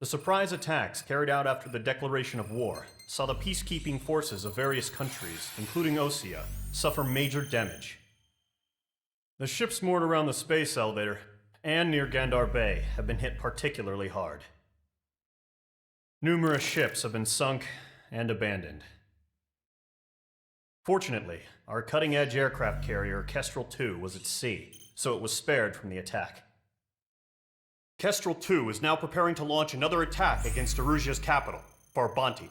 The surprise attacks carried out after the declaration of war saw the peacekeeping forces of various countries, including Osea, suffer major damage. The ships moored around the space elevator and near Gandar Bay have been hit particularly hard. Numerous ships have been sunk and abandoned. Fortunately, our cutting-edge aircraft carrier Kestrel II was at sea, so it was spared from the attack. Kestrel II is now preparing to launch another attack against Erusia's capital, Farbanti.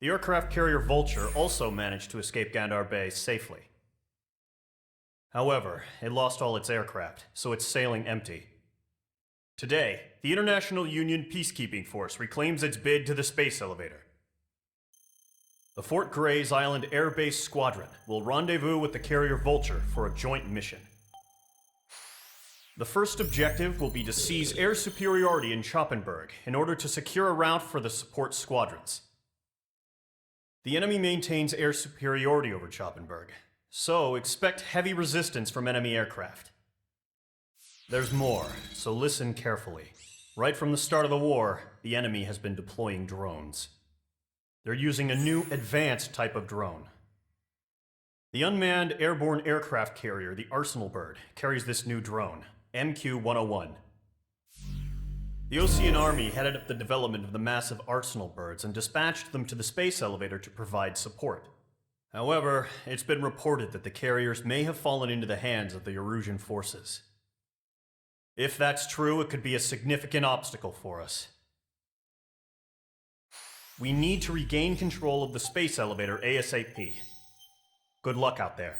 The aircraft carrier Vulture also managed to escape Gandar Bay safely. However, it lost all its aircraft, so it's sailing empty. Today, the International Union Peacekeeping Force reclaims its bid to the space elevator. The Fort Gray's Island Air Base Squadron will rendezvous with the carrier Vulture for a joint mission. The first objective will be to seize air superiority in Choppenberg in order to secure a route for the support squadrons. The enemy maintains air superiority over Choppenberg, so expect heavy resistance from enemy aircraft. There's more, so listen carefully. Right from the start of the war, the enemy has been deploying drones. They're using a new advanced type of drone. The unmanned airborne aircraft carrier, the Arsenal Bird, carries this new drone, MQ-101. The Osean Army headed up the development of the massive Arsenal Birds and dispatched them to the space elevator to provide support. However, it's been reported that the carriers may have fallen into the hands of the Erusian forces. If that's true, it could be a significant obstacle for us. We need to regain control of the space elevator ASAP. Good luck out there.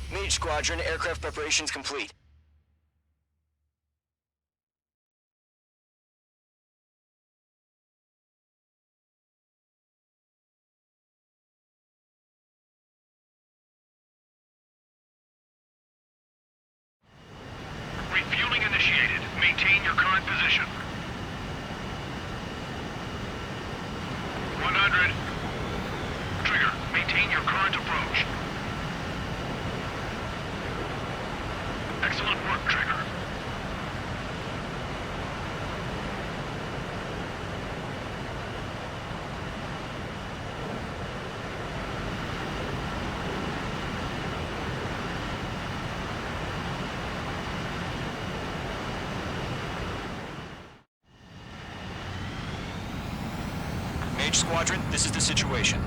Mage Squadron, aircraft preparations complete. Refueling initiated. Maintain your current position. 100. Trigger, maintain your current approach. Excellent work, Trigger. Mage Squadron, this is the situation.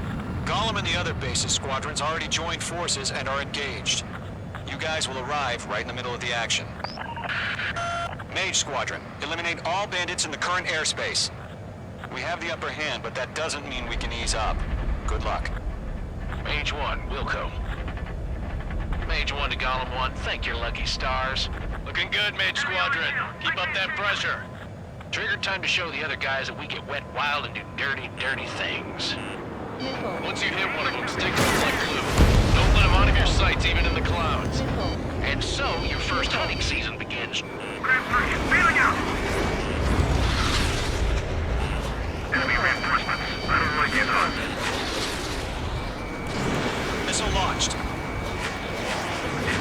Gollum and the other base's squadrons already joined forces and are engaged. You guys will arrive right in the middle of the action. Mage Squadron, eliminate all bandits in the current airspace. We have the upper hand, but that doesn't mean we can ease up. Good luck. Mage 1, Wilco. Mage 1 to Gollum 1, thank your lucky stars. Looking good, Mage Squadron. Keep up that pressure. Trigger, time to show the other guys that we get wet wild and do dirty, dirty things. Once you hit one of them, stick to them like glue. Don't let them out of your sights, even in the clouds. And so, your first hunting season begins. Feeling out! Enemy reinforcements. I don't like it. Missile launched.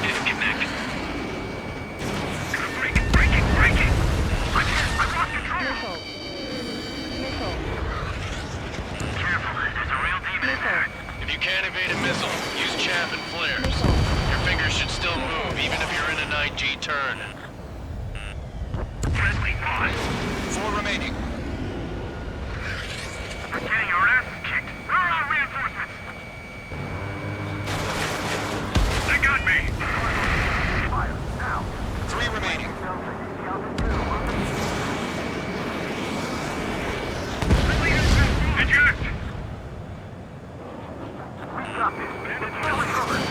Disconnect. Breaking! I'm here! I've lost control! Careful, there's a real demon in there. If you can't evade a missile, use chaff and flare. Your fingers should still move, even if you're in a 9G turn. Friendly pause. 4 remaining. We're getting our asses kicked. Where are our reinforcements? They got me! Fire, now! 3 remaining. got this. It's fully covered.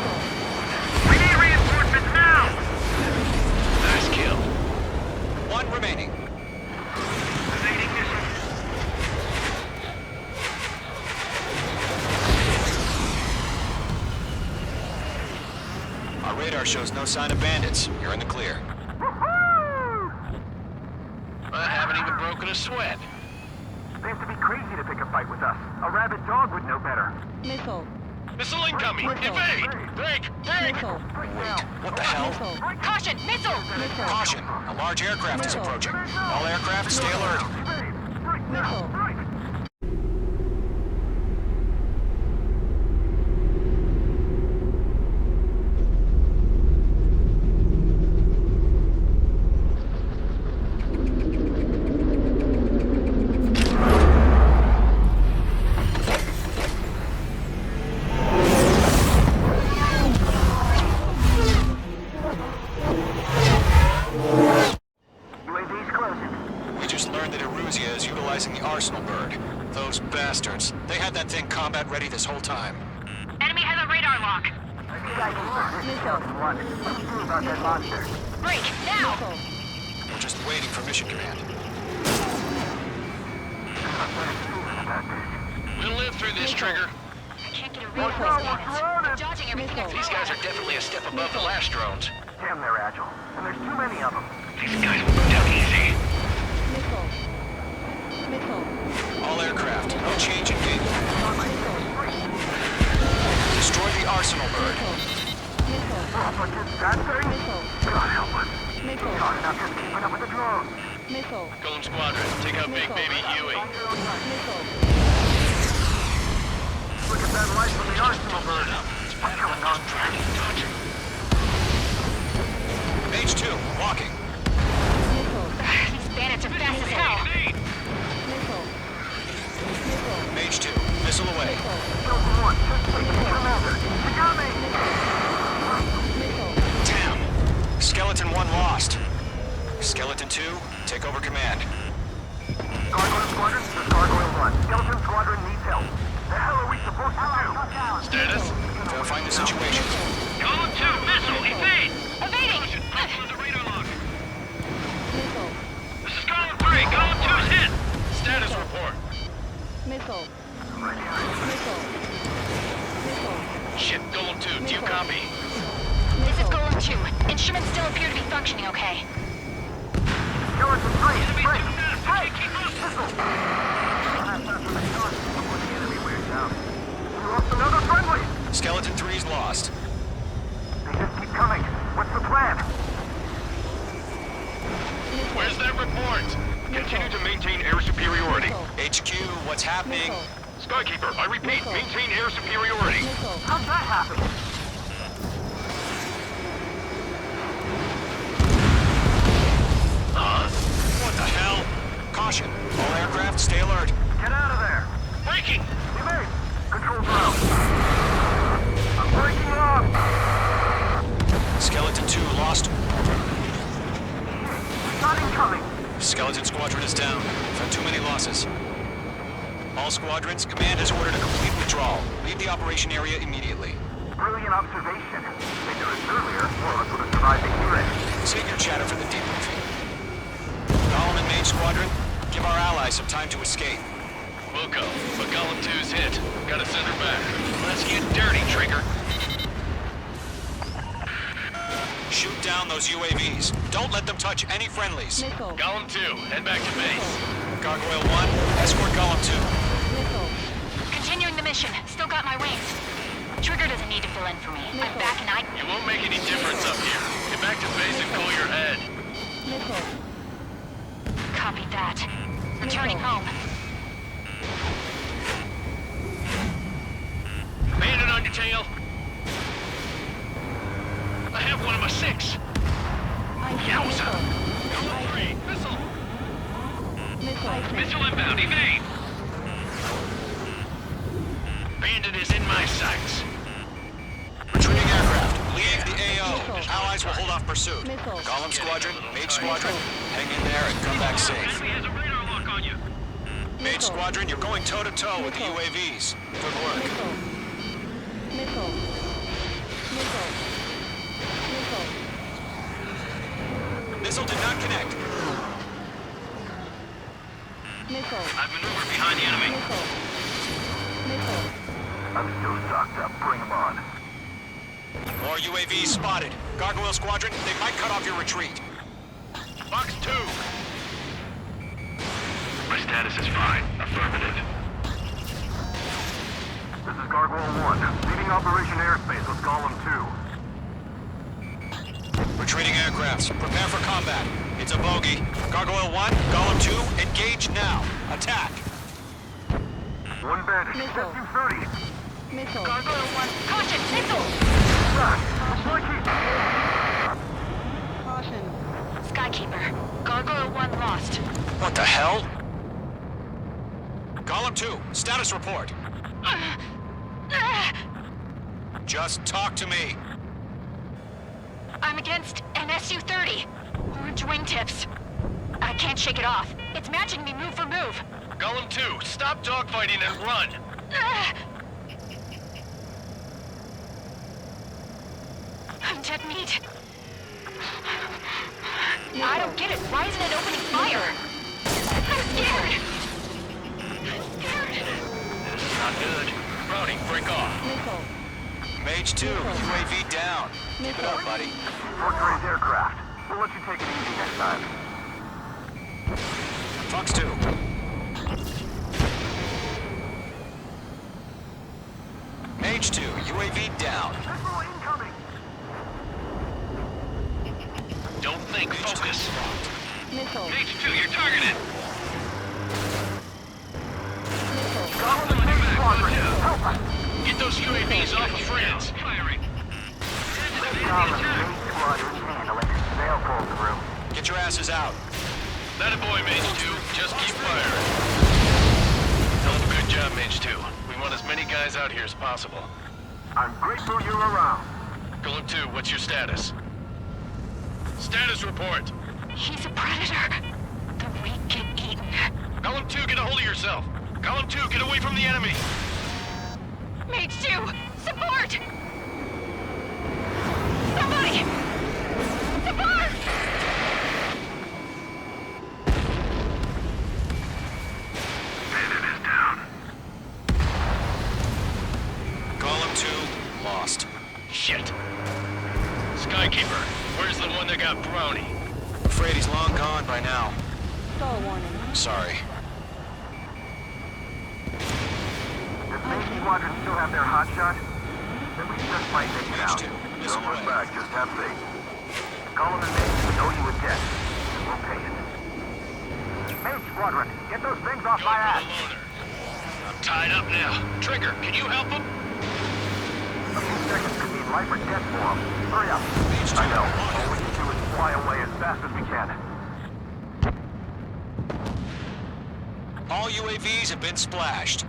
We need reinforcements now! Nice kill. One remaining. Evading missile. Our radar shows no sign of bandits. You're in the clear. I haven't even broken a sweat. Seems to be crazy to pick a fight with us. A rabid dog would know better. Missile. Missile incoming! Missile. Evade! Break! Break! Missile. Wait, what the hell? Missile. Caution! Missile! Missile. Caution! A large aircraft is approaching. All aircraft, stay alert. Missile. UAV's closing. We just learned that Eruzia is utilizing the Arsenal bird. Those bastards. They had that thing combat ready this whole time. Enemy has a radar lock. Missile. What do you do about that monster? Break! Now! Missile. We're just waiting for mission command. We'll live through this, Trigger. I can't get a read on these cannons. They're dodging everything I These guys are definitely a step above the last drones. Damn, they're agile. And there's too many of them. These guys will go down easy. Missile. Missile. All aircraft, no change in gate. Destroy the Arsenal bird. Missile. But this that thing? Missile. God help us. Missile. Not enough just keeping up with the drones. Missile. Golem Squadron, take out Big Baby Huey. Missile. Look at that light from the Arsenal bird. What's going on? Mage 2, walking. Missile. These bandits are fast as hell. Missile. Missile. Mage 2, missile away. Skeleton 1, just taking the commander. You got me! Missile. Damn. Skeleton 1 lost. Skeleton 2, take over command. Gargoyle Squadron, this is Gargoyle 1. Skeleton Squadron needs help. The hell are we supposed to do? Status? Verifying the situation. Golem 2, missile, evade! Evading! The radar lock. Missile. This is Golem 3, Golem 2's hit! Status report. Missile. Missile. Missile. Shit, Golem 2, do you copy? This is Golem 2. Instruments still appear to be functioning okay. Skeleton 3, break! Hey! Missile! That's when they start before the enemy wears out. We lost another friendly! Skeleton 3's lost. They just keep coming. What's the plan? Where's that report? Continue to maintain air superiority. HQ, what's happening? Missile. Skykeeper, I repeat, Missile. maintain air superiority. Missile. How'd that happen? What the hell? Caution, all aircraft, stay alert. Get out of there! Breaking! Evade! Control ground! I'm breaking off! Skeleton 2 lost. Not incoming! Skeleton Squadron is down. We've had too many losses. All squadrons, command has ordered a complete withdrawal. Leave the operation area immediately. Brilliant observation. If they knew it earlier, more of us would have survived the hearing. Save your chatter for the debriefing. Golem and Mage Squadron, give our allies some time to escape. Wilco, but Golem 2's hit. Gotta send her back. Let's get dirty, Trigger. Shoot down those UAVs. Don't let them touch any friendlies. Missile. Golem 2, head back to base. Gargoyle 1, escort Golem 2. Missile. Continuing the mission. Still got my wings. Trigger doesn't need to fill in for me. I'm back and You won't make any difference up here. Get back to base and cool your head. Missile. Copy that. Returning home. Bandit on your tail. I have one of my 6. Yowza. Golem 3, missile. Missile. Missile inbound, evade. Bandit is in my sights. Retreating aircraft, leave the AO. Allies will hold off pursuit. Missile. Golem Squadron, Mage Squadron, hang in there and come back safe. Enemy has a radar lock on you. Mage Squadron, you're going toe-to-toe with the UAVs. Good work. Missile. connect. Missile. I've maneuvered behind the enemy. Missile. Missile. I'm still stocked up. Bring them on. More UAVs spotted. Gargoyle Squadron, they might cut off your retreat. Box 2. My status is fine. Affirmative. This is Gargoyle 1, leading Operation Airspace with Golem 2. Retreating aircrafts. Prepare for combat. It's a bogey. Gargoyle 1, Golem 2, engage now. Attack. One bandit. Missile. F-15E. Missile. Gargoyle 1, caution, missile! Caution. Skykeeper, Gargoyle 1 lost. What the hell? Golem 2, status report. Just talk to me. I'm against an Su-30. Orange wingtips. I can't shake it off. It's matching me move for move. Golem 2, stop dogfighting and run. I'm dead meat. I don't get it. Why isn't it opening fire? I'm scared. This is not good. Browning, break off. Missile. Mage 2, UAV down. Keep it up, buddy. Fourth-grade aircraft. We'll let you take it easy next time. Fox 2. Mage 2, UAV down. Missile incoming! Don't think, focus. Missile. Mage 2, you're targeted. Missile. Golem and Mage Squadron, help us! Get those UAVs off of friends. Firing. Golem and Mage Squadron handle it. They'll pull through. Get your asses out. That a boy, Mage 2. Just keep firing. Hell of a good job, Mage 2. We want as many guys out here as possible. I'm grateful you're around. Golem 2, what's your status? Status report. He's a predator. The weak get eaten. Golem 2, get a hold of yourself. Golem 2, get away from the enemy. Mage 2, support! Somebody! Support! Bandit is down. Golem 2, lost. Shit. Skykeeper, where's the one that got Brownie? Afraid he's long gone by now. Stall warning. Sorry. Does Mage Squadron still have their hot shot? Then we just might make it out. Mage 2, missile Don't look away. back, just have faith. Golem and Mage, we owe you a debt. We'll pay it. Mage Squadron, get those things off Go my for ass! the loader. I'm tied up now. Trigger, can you help him? A few seconds could mean life or death for him. Hurry up. I know. All we can do is fly away as fast as we can. All UAVs have been splashed.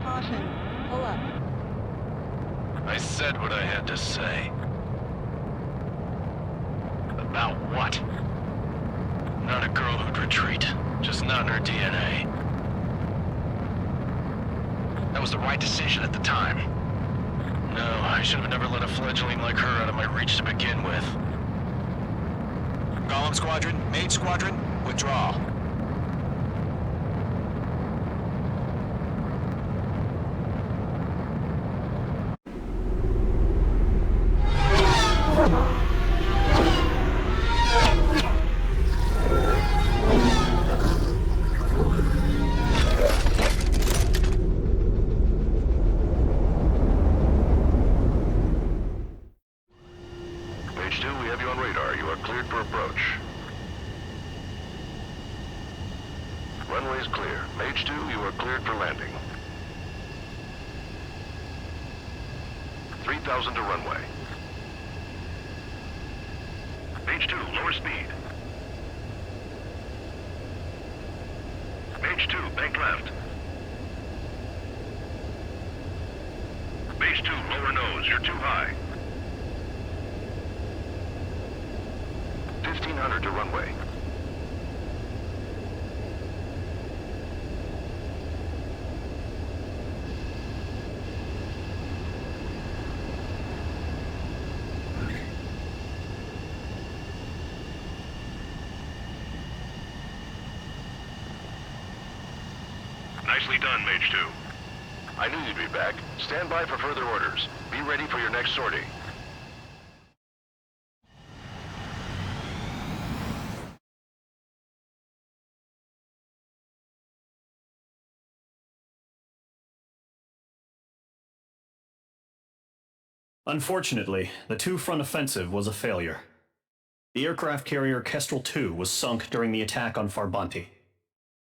Caution. Pull up. I said what I had to say. About what? Not a girl who'd retreat. Just not in her DNA. That was the right decision at the time. No, I should have never let a fledgling like her out of my reach to begin with. Golem Squadron, Mage Squadron, withdraw. Page 2, we have you on radar. You are cleared for approach. Runway is clear. Mage 2, you are cleared for landing. 3,000 to runway. Mage 2, lower speed. Mage 2, bank left. Mage 2, lower nose. You're too high. 1,500 to runway. Nicely done, Mage 2. I knew you'd be back. Stand by for further orders. Be ready for your next sortie. Unfortunately, the two-front offensive was a failure. The aircraft carrier Kestrel II was sunk during the attack on Farbanti.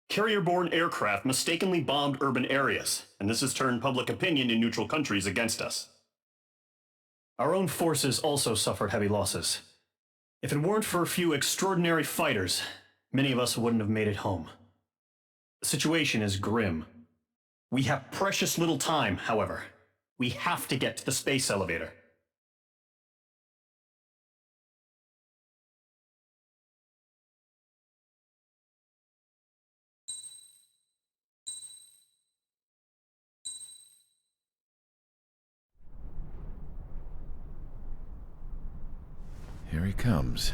Carrier-borne aircraft mistakenly bombed urban areas, and this has turned public opinion in neutral countries against us. Our own forces also suffered heavy losses. If it weren't for a few extraordinary fighters, many of us wouldn't have made it home. The situation is grim. We have precious little time, however. We have to get to the space elevator. Here he comes.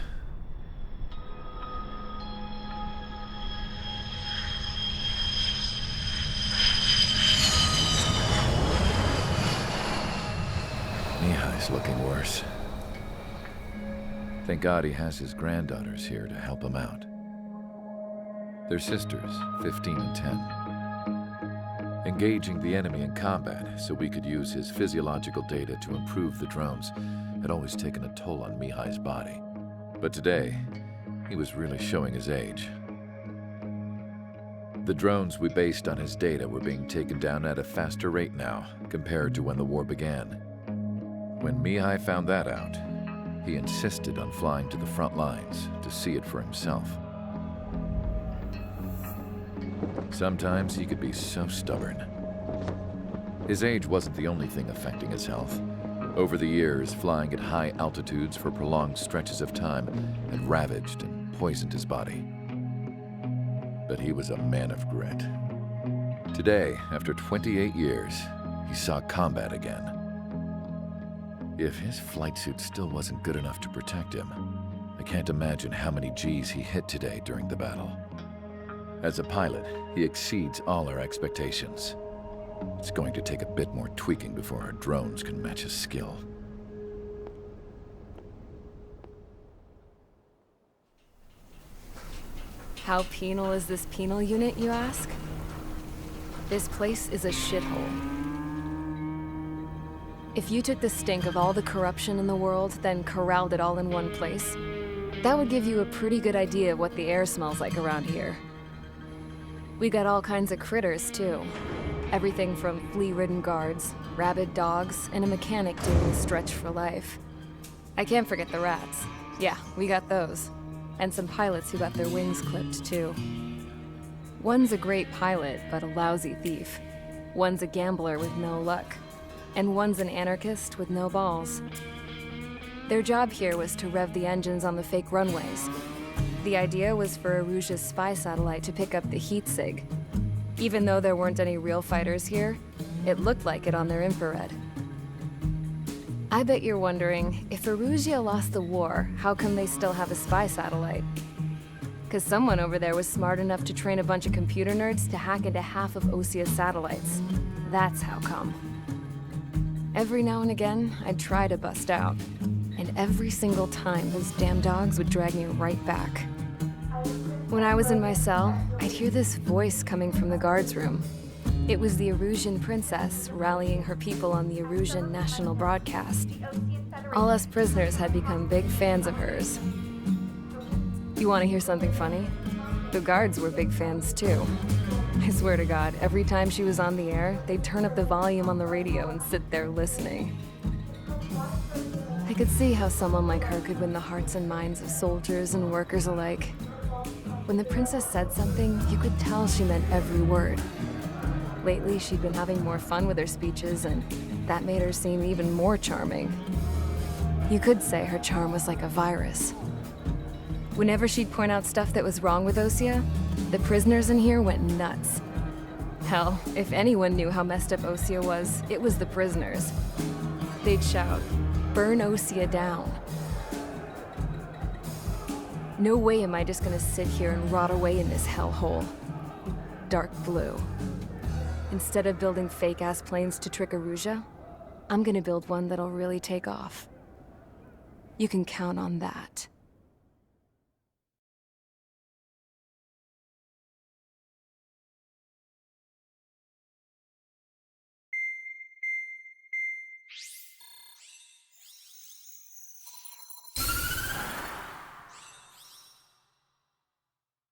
Mihai's looking worse. Thank God he has his granddaughters here to help him out. They're sisters, 15 and 10. Engaging the enemy in combat so we could use his physiological data to improve the drones had always taken a toll on Mihai's body. But today, he was really showing his age. The drones we based on his data were being taken down at a faster rate now compared to when the war began. When Mihai found that out, he insisted on flying to the front lines to see it for himself. Sometimes he could be so stubborn. His age wasn't the only thing affecting his health. Over the years, flying at high altitudes for prolonged stretches of time had ravaged and poisoned his body. But he was a man of grit. Today, after 28 years, he saw combat again. If his flight suit still wasn't good enough to protect him, I can't imagine how many Gs he hit today during the battle. As a pilot, he exceeds all our expectations. It's going to take a bit more tweaking before our drones can match his skill. How penal is this penal unit, you ask? This place is a shithole. If you took the stink of all the corruption in the world, then corralled it all in one place, that would give you a pretty good idea of what the air smells like around here. We got all kinds of critters, too. Everything from flea-ridden guards, rabid dogs, and a mechanic doing the stretch for life. I can't forget the rats. Yeah, we got those. And some pilots who got their wings clipped, too. One's a great pilot, but a lousy thief. One's a gambler with no luck. And one's an anarchist with no balls. Their job here was to rev the engines on the fake runways. The idea was for Aruja's spy satellite to pick up the heat sig. Even though there weren't any real fighters here, it looked like it on their infrared. I bet you're wondering, if Aruja lost the war, how come they still have a spy satellite? 'Cause someone over there was smart enough to train a bunch of computer nerds to hack into half of Osia's satellites. That's how come. Every now and again, I'd try to bust out. And every single time, those damn dogs would drag me right back. When I was in my cell, I'd hear this voice coming from the guards room. It was the Erusian princess rallying her people on the Erusian national broadcast. All us prisoners had become big fans of hers. You want to hear something funny? The guards were big fans too. I swear to God, every time she was on the air, they'd turn up the volume on the radio and sit there listening. I could see how someone like her could win the hearts and minds of soldiers and workers alike. When the princess said something, you could tell she meant every word. Lately, she'd been having more fun with her speeches, and that made her seem even more charming. You could say her charm was like a virus. Whenever she'd point out stuff that was wrong with Osia, the prisoners in here went nuts. Hell, if anyone knew how messed up Osia was, it was the prisoners. They'd shout, "Burn Osia down." No way am I just gonna sit here and rot away in this hellhole. Dark blue. Instead of building fake-ass planes to trick Aruja, I'm gonna build one that'll really take off. You can count on that.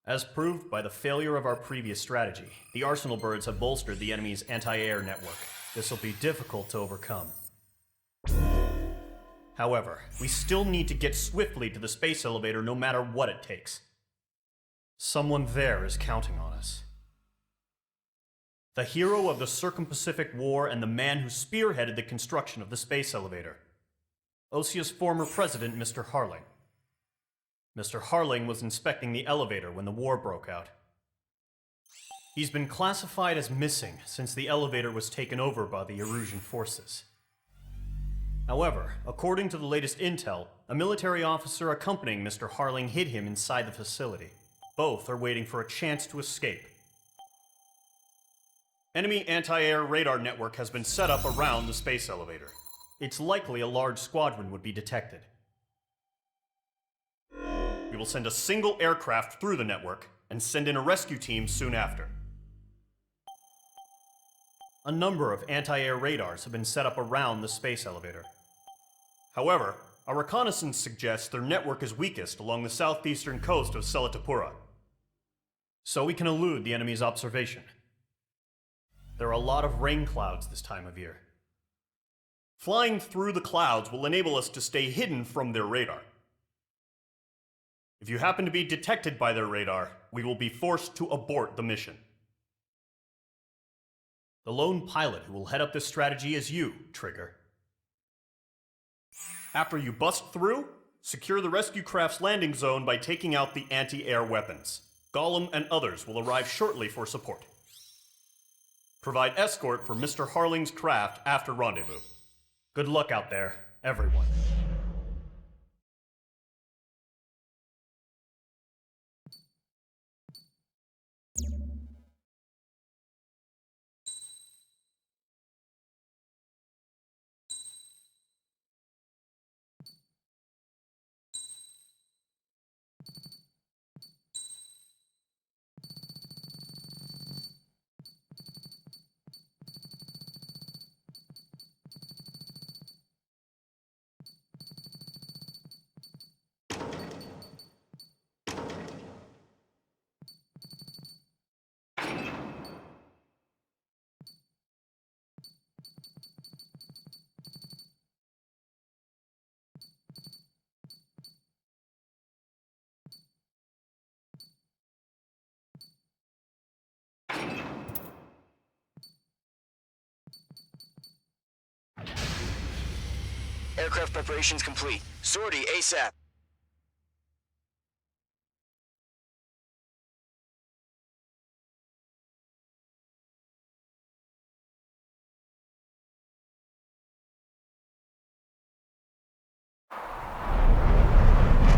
As proved by the failure of our previous strategy, the Arsenal birds have bolstered the enemy's anti-air network. This will be difficult to overcome. However, we still need to get swiftly to the space elevator no matter what it takes. Someone there is counting on us. The hero of the Circum-Pacific War and the man who spearheaded the construction of the space elevator. Osia's former president, Mr. Harling. Mr. Harling was inspecting the elevator when the war broke out. He's been classified as missing since the elevator was taken over by the Erusian forces. However, according to the latest intel, a military officer accompanying Mr. Harling hid him inside the facility. Both are waiting for a chance to escape. Enemy anti-air radar network has been set up around the space elevator. It's likely a large squadron would be detected. We will send a single aircraft through the network and send in a rescue team soon after. A number of anti-air radars have been set up around the space elevator. However, our reconnaissance suggests their network is weakest along the southeastern coast of Selatapura, so we can elude the enemy's observation. There are a lot of rain clouds this time of year. Flying through the clouds will enable us to stay hidden from their radar. If you happen to be detected by their radar, we will be forced to abort the mission. The lone pilot who will head up this strategy is you, Trigger. After you bust through, secure the rescue craft's landing zone by taking out the anti-air weapons. Gollum and others will arrive shortly for support. Provide escort for Mr. Harling's craft after rendezvous. Good luck out there, everyone. Aircraft preparations complete. Sortie ASAP.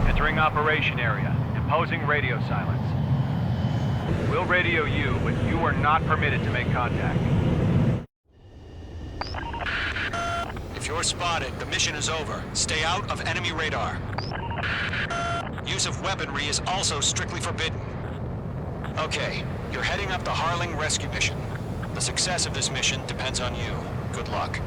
Entering operation area. Imposing radio silence. We'll radio you, but you are not permitted to make contact. If you're spotted, the mission is over. Stay out of enemy radar. Use of weaponry is also strictly forbidden. Okay, you're heading up the Harling rescue mission. The success of this mission depends on you. Good luck.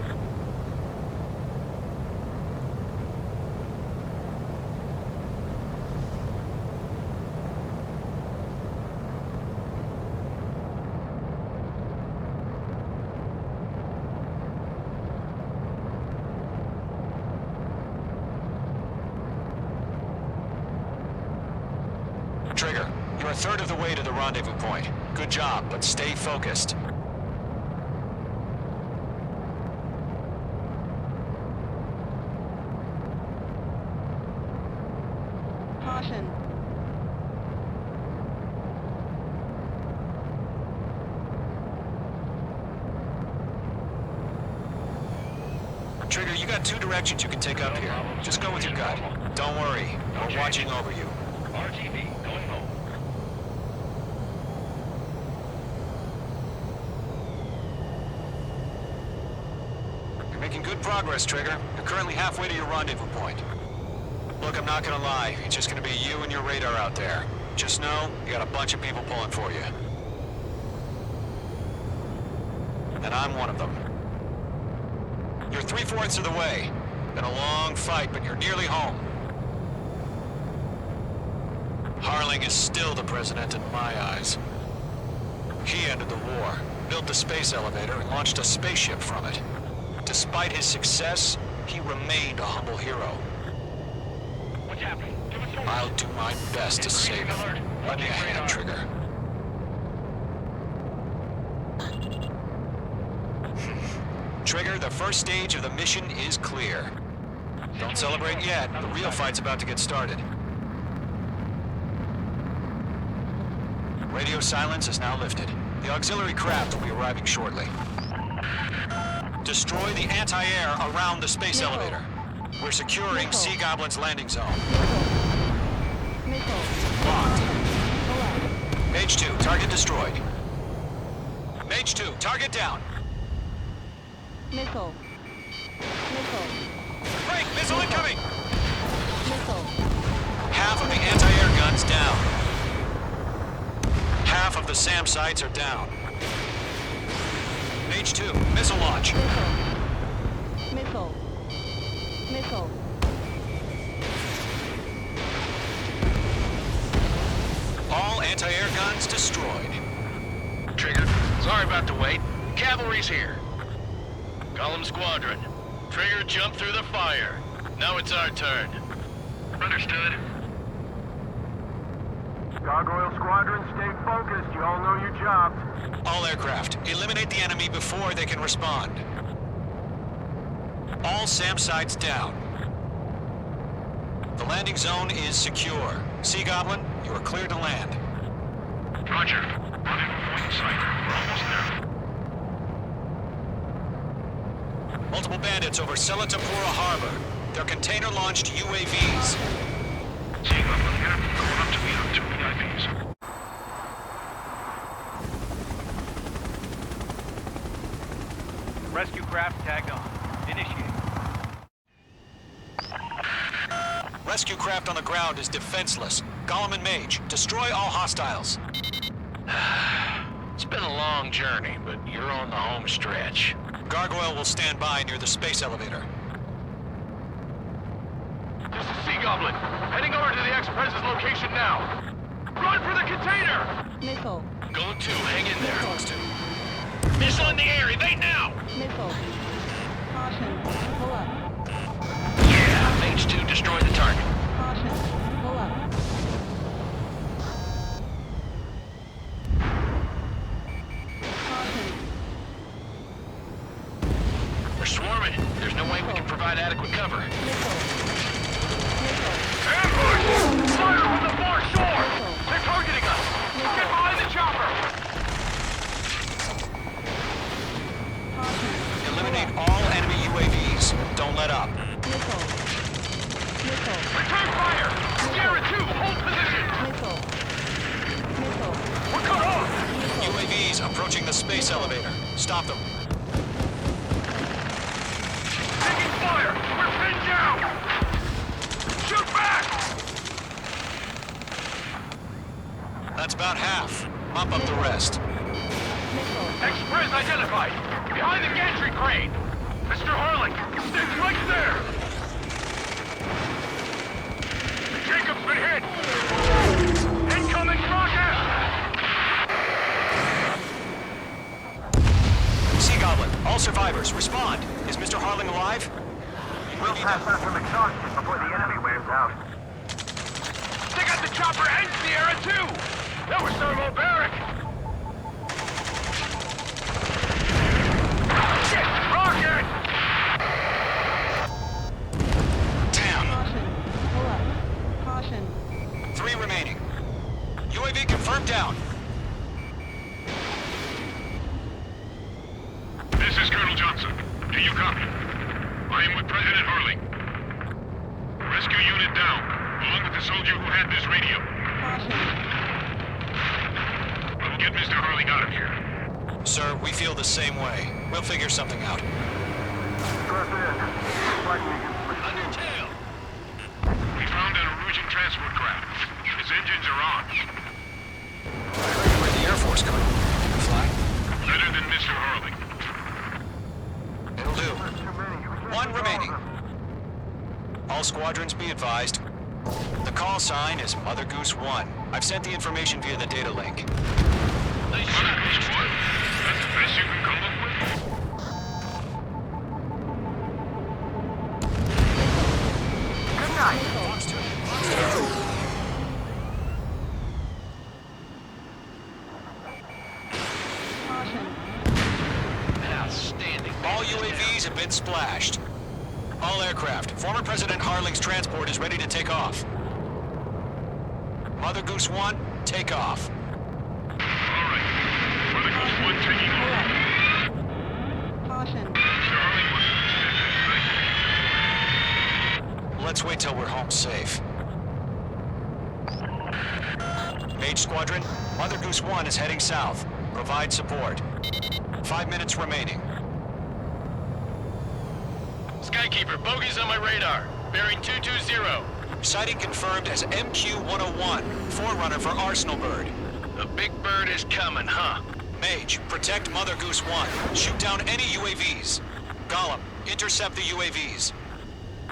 Trigger, you're a third of the way to the rendezvous point. Good job, but stay focused. Caution. Trigger, you got two directions you can take up here. Just go with your gut. Don't worry, we're watching over you. RTB, going home. Making good progress, Trigger. You're currently halfway to your rendezvous point. Look, I'm not gonna lie. It's just gonna be you and your radar out there. Just know, you got a bunch of people pulling for you. And I'm one of them. You're 3/4 of the way. Been a long fight, but you're nearly home. Harling is still the president in my eyes. He ended the war, built the space elevator, and launched a spaceship from it. Despite his success, he remained a humble hero. What's happening? Give us more. I'll do my best to save him. Lend me a hand, Trigger. Trigger, the first stage of the mission is clear. Don't celebrate yet. The real fight's about to get started. Radio silence is now lifted. The auxiliary craft will be arriving shortly. Destroy the anti-air around the space elevator. We're securing Sea Goblin's landing zone. Locked. Mage 2, target destroyed. Mage 2, target down. Missile. Break! Missile incoming! Missile. Half of the anti-air guns down. Half of the SAM sites are down. Mage 2, missile launch. Missile. All anti-air guns destroyed. Trigger, sorry about the wait. Cavalry's here. Column Squadron. Trigger jumped through the fire. Now it's our turn. Understood. Gargoyle Squadron, stay focused. You all know your jobs. All aircraft, eliminate the enemy before they can respond. All SAM sites down. The landing zone is secure. Sea Goblin, you are cleared to land. Roger. Rendezvous point in sight. We're almost there. Multiple bandits over Selatapura Harbor. They're container-launched UAVs. Sea Goblin here. Going up to meet our 2 VIPs. Rescue craft tagged on. Initiate. Rescue craft on the ground is defenseless. Gollum and Mage, destroy all hostiles. It's been a long journey, but you're on the home stretch. Gargoyle will stand by near the space elevator. This is Sea Goblin. Heading over to the Express's location now. Run for the container! Missile. Go 2, hang in there. Close to. Missile in the air, evade now! Missile. Caution. Pull up. Yeah, Mage 2, destroy the target. Caution. Pull up. Caution. We're swarming. There's no way we can provide adequate cover. Missile. Ambush! Fire from the far shore! They're targeting us! Get behind the chopper! Eliminate all enemy UAVs. Don't let up. Missile. Return fire! Sierra 2, hold position! Missile. We're cut off! UAVs approaching the space elevator. Stop them. Taking fire! We're pinned down! Shoot back! That's about half. Mop up the rest. Express identified! Behind the gantry crane! Mr. Harling, stay right there! Jacob's been hit! Incoming rocket! Sea Goblin, all survivors, respond. Is Mr. Harling alive? We'll pass out from exhaustion before the enemy wears out. They got the chopper and Sierra too! That was thermobaric! Shit! Rocket! Damn! Caution. Pull up. Caution. 3 remaining. UAV confirmed down. This is Colonel Johnson. Do you copy? I am with President Harling. Rescue unit down, along with the soldier who had this radio. Caution. We'll get Mr. Harling out of here. Sir, we feel the same way. We'll figure something out. Press in. Fighting against machines. Undertale! We found an Erusian transport craft. Its engines are on. Where the Air Force coming? Fly? Better than Mr. Harling. It'll do. There's too many. We can't One take all of remaining. them. All squadrons be advised. The call sign is Mother Goose 1. I've sent the information via the data link. Nice Mother shot, Goose Mage 1? That's the best you can come up with? Good night. Caution. Outstanding. All UAVs have been splashed. All aircraft. Former President Harling's transport is ready to take off. Mother Goose 1, take off. All right. Mother Goose 1 taking Pull off. up. Caution. Mr. Harling wants to stand Let's wait till we're home safe. Mage Squadron, Mother Goose 1 is heading south. Provide support. 5 minutes remaining. Skykeeper, bogeys on my radar. Bearing 220. Sighting confirmed as MQ-101, forerunner for Arsenal Bird. The big bird is coming, huh? Mage, protect Mother Goose 1. Shoot down any UAVs. Gollum, intercept the UAVs.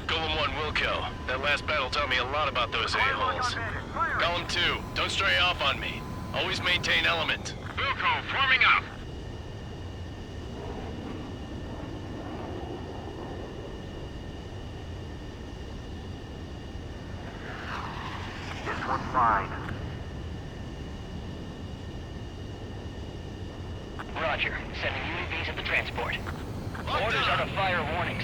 Golem 1 will kill. That last battle taught me a lot about those a-holes. Golem 2, don't stray off on me. Always maintain element. Wilco, forming up. This one's mine. Roger. Sending UAVs at the transport. Orders are to fire warnings.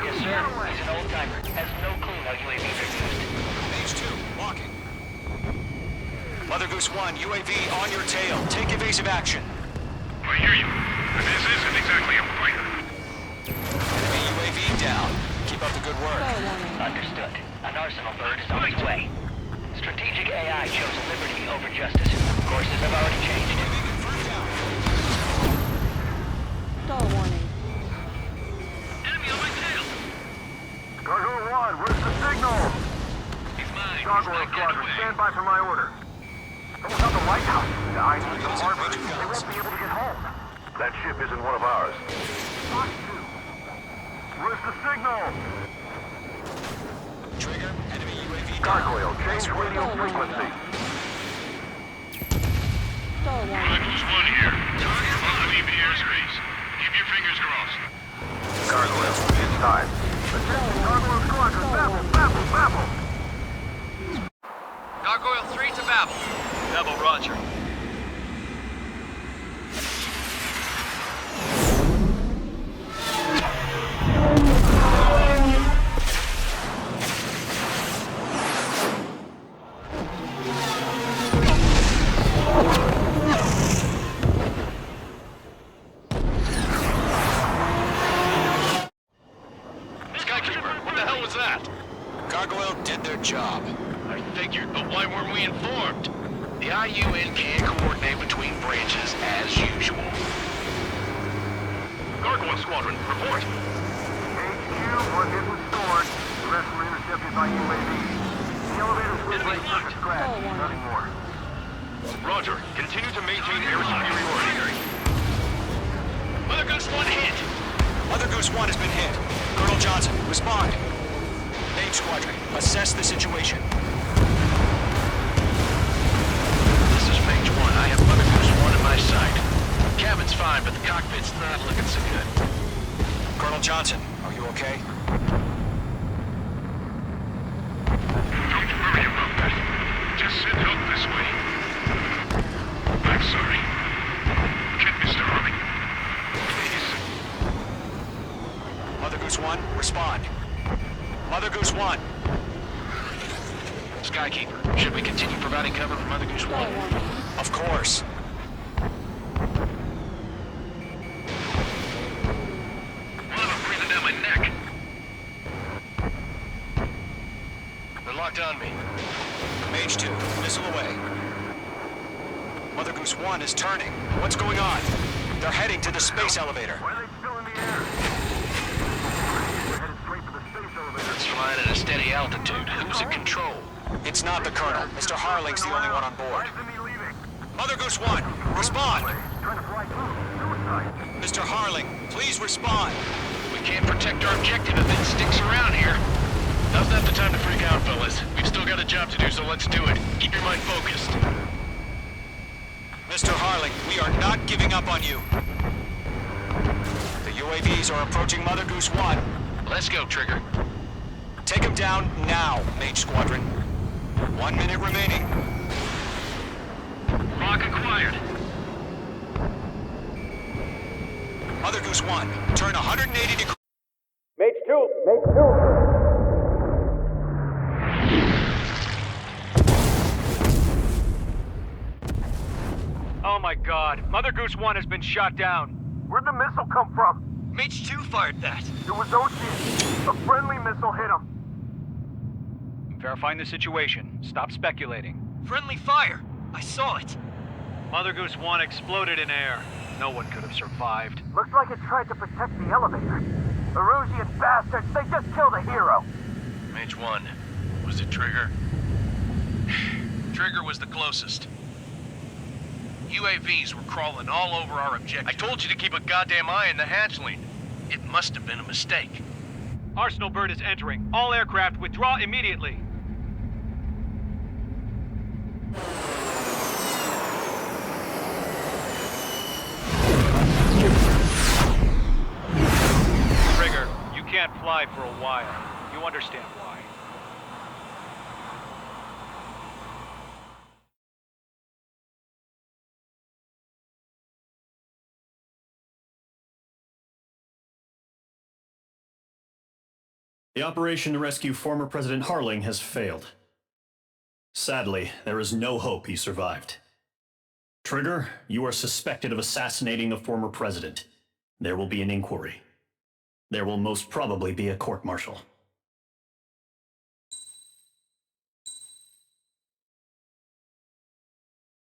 Yes, sir. He's an old-timer. Has no clue how UAVs are used. Mage 2, walking. Mother Goose 1, UAV on your tail. Take evasive action. I hear you. But this isn't exactly a fighter. Enemy UAV down. Keep up the good work. Call warning. Understood. An Arsenal bird is on its way. Strategic AI chose liberty over justice. Courses have already changed. Stall warning. Enemy on my tail! Gargoyle 1, where's the signal? He's mine. Gargoyle Squadron, stand by for my order. Someone's on the lighthouse. I need the harbor. They won't be able to get home. That ship isn't one of ours. Fox 2. Where's the signal? Trigger, enemy UAV down. Gargoyle, change radio frequency. Stall Mother warning. Goose 1 here. Target will leave the airspace. Keep your fingers crossed. Gargoyle, it's time. Attention, Gargoyle Squadron, babble, babble, babble. Gargoyle 3 to Babel. Babel, roger. Skykeeper, what the hell was that? Gargoyle did their job. I figured, but why weren't we informed? The IUN can't coordinate between branches as usual. Gargoyle Squadron, report. HQ, one hit was stored. The rest were intercepted by UAV. The elevator switch rate circuit crashed. Nothing more. Roger. Continue to maintain air superiority. Mother Goose 1 hit! Mother Goose 1 has been hit. Colonel Johnson, respond. Mage Squadron, assess the situation. This is Mage 1. I have Mother Goose 1 in my sight. Cabin's fine, but the cockpit's not looking so good. Colonel Johnson, are you okay? Don't worry about that. Just send help this way. I'm sorry. Get Mr. Harling. Please. Mother Goose 1, respond. Mother Goose 1. Skykeeper, should we continue providing cover for Mother Goose 1? Stall warning. Of course. Lava breathing down my neck. They're locked on me. Mage 2, missile away. Mother Goose 1 is turning. What's going on? They're heading to the space elevator. Why are they still in the air? a steady altitude. Who's in control? It's not the Colonel. Mr. Harling's the only one on board. Why isn't he leaving? Mother Goose 1, respond! Trying to fly through. Suicide. Mr. Harling, please respond. We can't protect our objective if it sticks around here. Now's not the time to freak out, fellas. We've still got a job to do, so let's do it. Keep your mind focused. Mr. Harling, we are not giving up on you. The UAVs are approaching Mother Goose 1. Let's go, Trigger. Take them down now, Mage Squadron. 1 minute remaining. Lock acquired. Mother Goose 1, turn 180 degrees. Oh my god, Mother Goose 1 has been shot down. Where'd the missile come from? Mage 2 fired that. It was Ocean. A friendly missile hit him. Verifying the situation. Stop speculating. Friendly fire. I saw it. Mother Goose 1 exploded in air. No one could have survived. Looks like it tried to protect the elevator. Erusian bastards, they just killed a hero. Mage 1. Was it Trigger? Trigger was the closest. UAVs were crawling all over our objective. I told you to keep a goddamn eye on the hatchling. It must have been a mistake. Arsenal bird is entering. All aircraft withdraw immediately. Trigger, you can't fly for a while. You understand why. The operation to rescue former President Harling has failed. Sadly, there is no hope he survived. Trigger, you are suspected of assassinating the former president. There will be an inquiry. There will most probably be a court-martial.